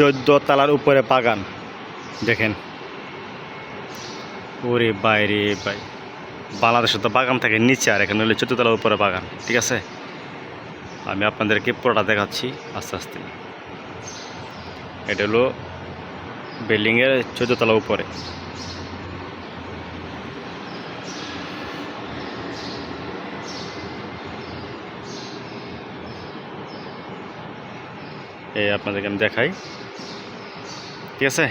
14 তলার উপরে বাগান দেখেন। ওরে বাইরে ভাই, বাংলাদেশে তো বাগান থাকে নিচে, আর এখানে হলো 14 তলার উপরে বাগান। ঠিক আছে, আমি আপনাদেরকে পুরোটা দেখাচ্ছি আস্তে আস্তে। এটা হলো বিল্ডিংয়ের 14 তলা উপরে। এই আপনাদেরকে আমি দেখাই। ঠিক আছে,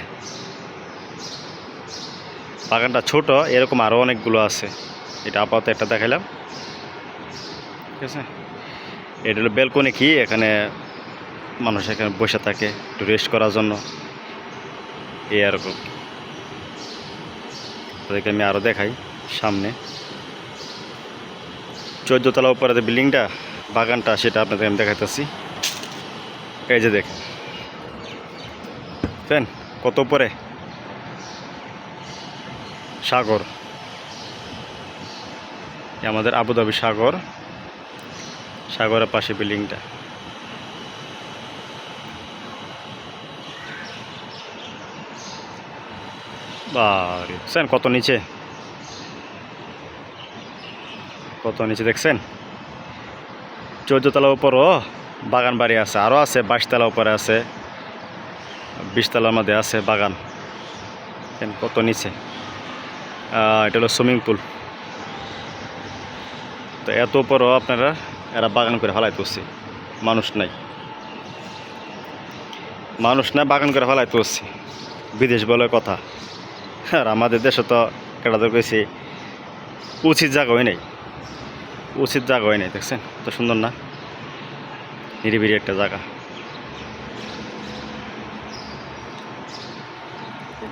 বাগানটা ছোট, এরকম আরও অনেকগুলো আছে। এটা আপাতত একটা দেখাইলাম। ঠিক আছে, এটা হলো ব্যালকনি, কি এখানে মানুষ এখানে বসে থাকে একটু রেস্ট করার জন্য, এই এরকম। তাদেরকে আমি আরও দেখাই সামনে 14 তলা উপরে যে বিল্ডিংটা, বাগানটা, সেটা আপনাদের আমি দেখাইতেছি। এই যে দেখেন কত উপরে সাগর, আমাদের আবুধাবি সাগর, সাগরের পাশে বিল্ডিংটা। বারে দেখছেন কত নিচে, কত নিচে দেখছেন। 14 তলা উপরও বাগান বাড়ি আছে, আরও আছে 22 তলা উপরে আছে, 20 তলার মধ্যে আছে বাগান। কত নিচে। এটা হলো সুইমিং পুল। তো এত উপরও আপনারা এরা বাগান করে ফেলাইতে হচ্ছে, মানুষ নাই, বাগান করে ফেলাইতে হচ্ছে। বিদেশ বলে কথা, আর আমাদের দেশে তো কেটা তো কইছি উচিত জায়গা হয় নাই, দেখছেন কত সুন্দর না, নিরিবিলি একটা জায়গা।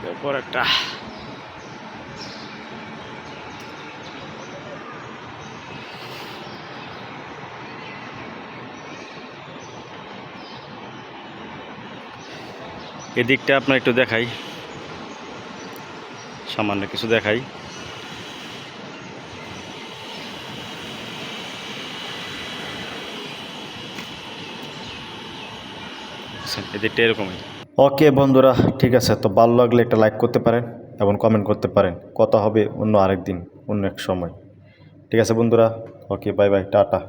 এরপর একটা এদিকটা আপনার একটু দেখাই, সামান্য কিছু দেখাই। এদিকটা এরকমই। ওকে বন্ধুরা, ঠিক আছে, তো ভালো লাগলে একটা লাইক করতে পারেন এবং কমেন্ট করতে পারেন। কথা হবে অন্য আরেক দিন, অন্য এক সময়। ঠিক আছে বন্ধুরা, ওকে, বাই বাই, টাটা।